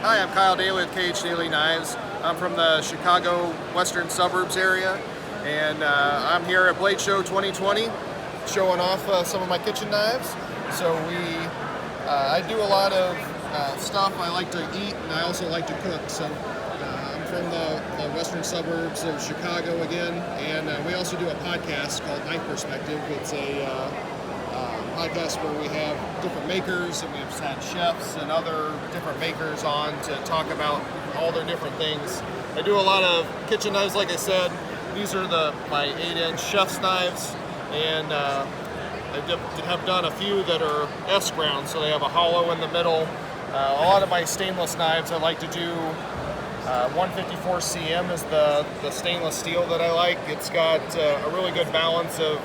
Hi, I'm Kyle Daly with KH Daily Knives. I'm from the Chicago western suburbs area, and I'm here at Blade Show 2020 showing off some of my kitchen knives. So I do a lot of stuff. I like to eat, and I also like to cook. So I'm from the western suburbs of Chicago again, and we also do a podcast called Knife Perspective. It's a podcast where we have different makers, and we've had chefs and other different makers on to talk about all their different things. I do a lot of kitchen knives, like I said. These are my 8-inch chef's knives, and I have done a few that are S-ground, so they have a hollow in the middle. A lot of my stainless knives I like to do 154 cm is the stainless steel that I like. It's got a really good balance of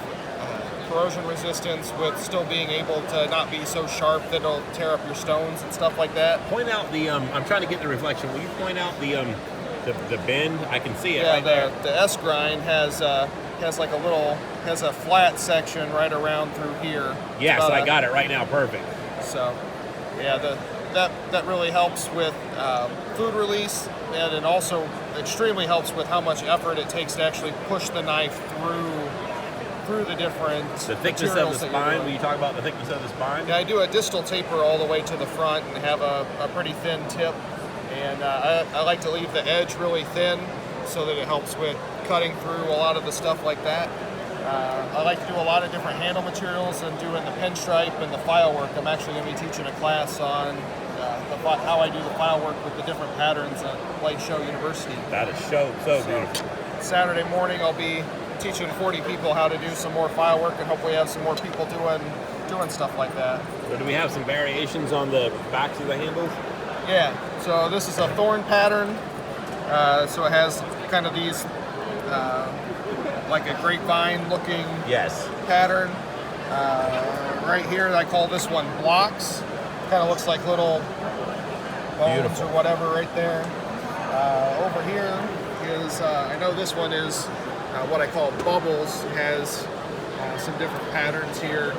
corrosion resistance with still being able to not be so sharp that it'll tear up your stones and stuff like that. Point out the, I'm trying to get the reflection. Will you point out the bend? I can see it Yeah, right there. The S-grind has like has a flat section right around through here. Yes, I got it right now, perfect. So, yeah, that really helps with food release, and it also extremely helps with how much effort it takes to actually push the knife through the different thickness of the spine. Will you talk about the thickness of the spine? Yeah, I do a distal taper all the way to the front and have a pretty thin tip, and I like to leave the edge really thin so that it helps with cutting through a lot of the stuff like that. I like to do a lot of different handle materials and doing the pinstripe and the file work. I'm actually going to be teaching a class on how I do the file work with the different patterns at Blade Show University. That is so beautiful. Saturday morning I'll be teaching 40 people how to do some more file work, and hopefully have some more people doing stuff like that. So do we have some variations on the backs of the handles? Yeah, so this is a thorn pattern. So it has kind of these like a grapevine looking pattern. Right here I call this one blocks. Kind of looks like little bones or whatever right there. Over here is, I know this one is what I call bubbles. It has some different patterns here.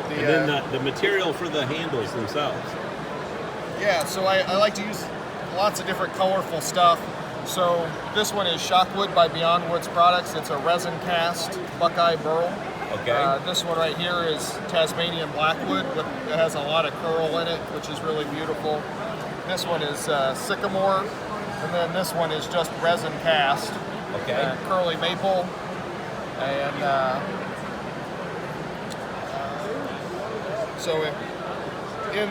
And then the material for the handles themselves. Yeah, so I like to use lots of different colorful stuff. So this one is Shockwood by Beyond Woods Products. It's a resin cast Buckeye burl. Okay. This one right here is Tasmanian Blackwood. It has a lot of curl in it, which is really beautiful. This one is Sycamore, and then this one is just resin cast. Okay. Curly maple, and so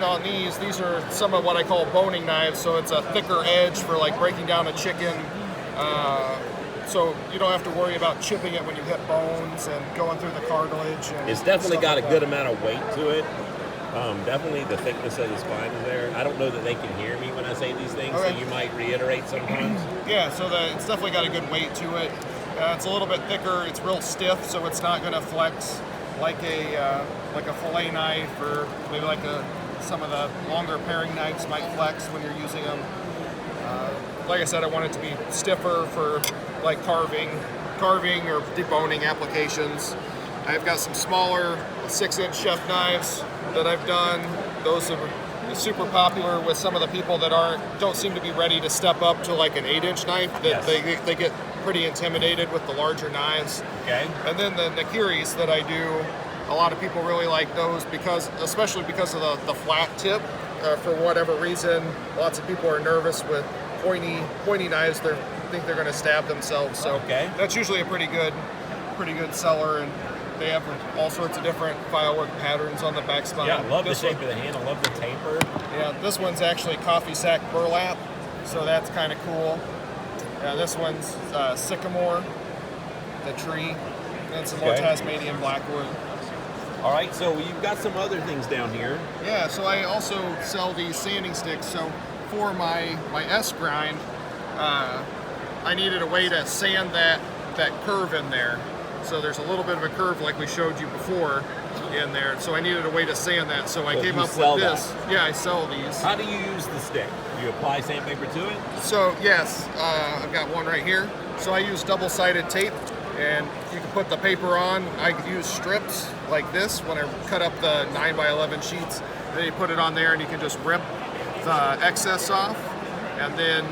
on these are some of what I call boning knives. So it's a thicker edge for like breaking down a chicken. So you don't have to worry about chipping it when you hit bones and going through the cartilage. And it's definitely got like a good amount of weight to it. Definitely the thickness of the spine is there. I don't know that they can hear me when I say these things, so you might reiterate sometimes. Yeah, so it's definitely got a good weight to it. It's a little bit thicker. It's real stiff, so it's not going to flex like a fillet knife, or maybe like some of the longer paring knives might flex when you're using them. Like I said, I want it to be stiffer for like carving or deboning applications. I've got some smaller 6-inch chef knives that I've done. Those are super popular with some of the people that don't seem to be ready to step up to like an 8-inch knife. That they get pretty intimidated with the larger knives. Okay. And then the Nakiris that I do, a lot of people really like those especially because of the flat tip. For whatever reason, lots of people are nervous with pointy knives. They think they're going to stab themselves. So that's usually a pretty good seller, and they have all sorts of different filework patterns on the back spine. Yeah, I love the shape of the handle, love the taper. Yeah, this one's actually coffee sack burlap, so that's kind of cool. This one's sycamore, the tree, and some more Tasmanian blackwood. All right, so you've got some other things down here. Yeah, so I also sell these sanding sticks. So for my S-grind, I needed a way to sand that curve in there. So there's a little bit of a curve like we showed you before in there. So I needed a way to sand that. So I came up with this. Yeah, I sell these. How do you use the stick? Do you apply sandpaper to it? So yes, I've got one right here. So I use double-sided tape, and you can put the paper on. I use strips like this when I cut up the 9x11 sheets. Then you put it on there and you can just rip the excess off, and then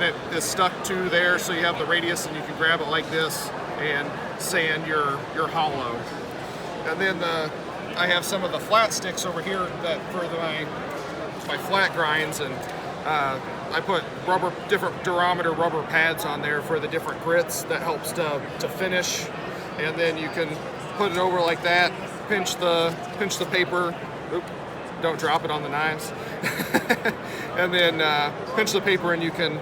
it is stuck to there, so you have the radius and you can grab it like this and sand your hollow. And then I have some of the flat sticks over here that for my flat grinds, and I put different durometer rubber pads on there for the different grits. That helps to finish. And then you can put it over like that, pinch the paper. Oop, don't drop it on the knives. And then pinch the paper, and you can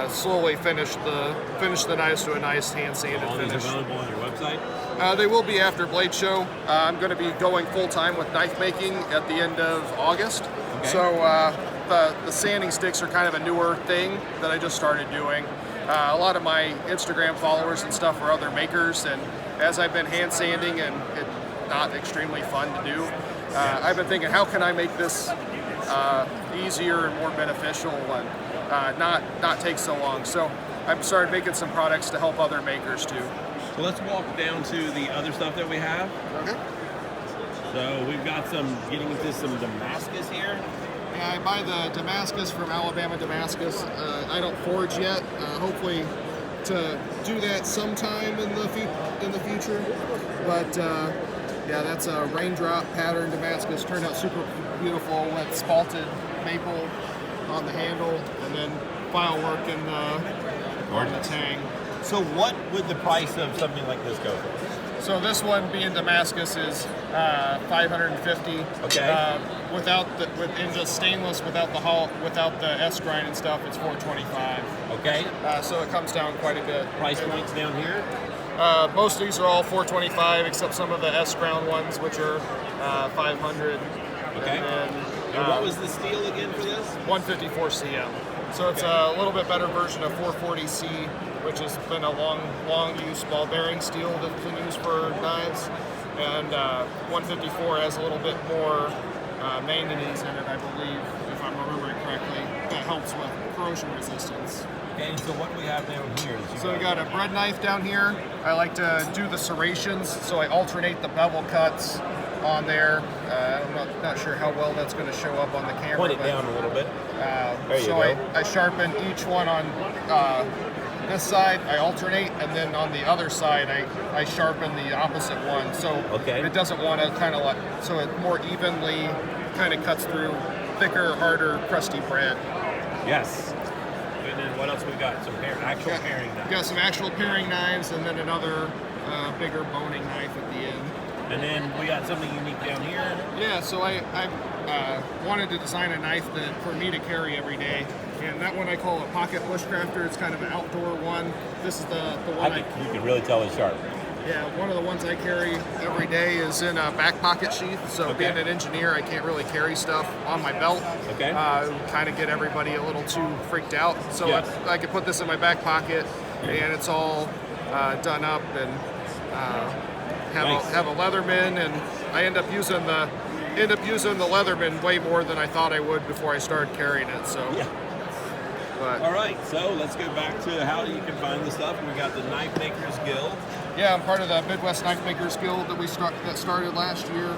slowly finish the knives to a nice hand sanded finish. These available on your website? They will be after Blade Show. I'm going to be going full time with knife making at the end of August. Okay. So the sanding sticks are kind of a newer thing that I just started doing. A lot of my Instagram followers and stuff are other makers, and as I've been hand sanding and it's not extremely fun to do, I've been thinking, how can I make this easier and more beneficial and not take so long? So I've started making some products to help other makers too. So let's walk down to the other stuff that we have. Okay. So we've got getting into some Damascus here. Yeah, I buy the Damascus from Alabama Damascus. I don't forge yet. Hopefully to do that sometime in the future. But yeah, that's a raindrop pattern Damascus. Turned out super beautiful with spalted maple on the handle, and then file work in the tang. So what would the price of something like this go for? So this one, being Damascus, is $550. Okay. In just stainless, without the S grind and stuff, it's $425. Okay. So it comes down quite a bit. Price points down here? Most of these are all $425, except some of the S ground ones, which are $500. Okay. And what was the steel again for this? 154 CM. So it's a little bit better version of 440C, which has been a long use ball bearing steel that's been used for knives. And 154 has a little bit more manganese in it, I believe, if I'm remembering correctly. That helps with corrosion resistance. Okay, so what do we have down here? So we got a bread knife down here. I like to do the serrations, so I alternate the bevel cuts on there. I'm not sure how well that's going to show up on the camera. Point it down a little bit. There you so go. I sharpen each one on this side, I alternate, and then on the other side, I sharpen the opposite one. So it doesn't want to so it more evenly kind of cuts through thicker, harder, crusty bread. Yes. And then what else we got? Some actual paring knives. Got some actual paring knives, and then another bigger boning knife at the end. And then we got something unique down here. Yeah, so I wanted to design a knife for me to carry every day. And that one I call a pocket bushcrafter. It's kind of an outdoor one. This is the one you can really tell it's sharp. Yeah, one of the ones I carry every day is in a back pocket sheath. So being an engineer, I can't really carry stuff on my belt. Okay. Kind of get everybody a little too freaked out. So I could put this in my back pocket, and it's all done up, and have a Leatherman, and I end up using the Leatherman way more than I thought I would before I started carrying it. So. Yeah. But, all right, so let's go back to how you can find the stuff. We got the Knife Makers Guild. Yeah, I'm part of the Midwest Knife Makers Guild that started last year.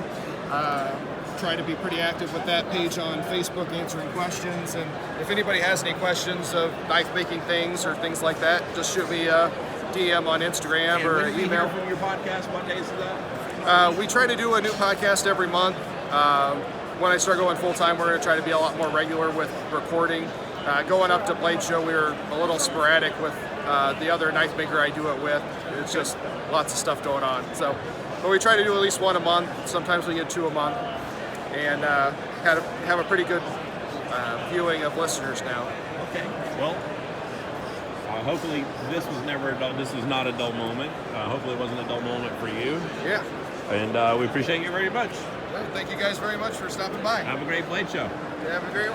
Try to be pretty active with that page on Facebook, answering questions. And if anybody has any questions of knife making things or things like that, just shoot me a DM on Instagram and or when we email. Hear from your podcast, what days is that? We try to do a new podcast every month. When I start going full time, we're going to try to be a lot more regular with recording. Going up to Blade Show, we were a little sporadic with the other knife maker I do it with. It's just lots of stuff going on. So, but we try to do at least one a month. Sometimes we get 2 a month, and have a pretty good viewing of listeners now. Okay. Well, hopefully this was never a dull. This is not a dull moment. Hopefully it wasn't a dull moment for you. Yeah. And we appreciate you very much. Well, thank you guys very much for stopping by. Have a great Blade Show. Yeah, have a great one.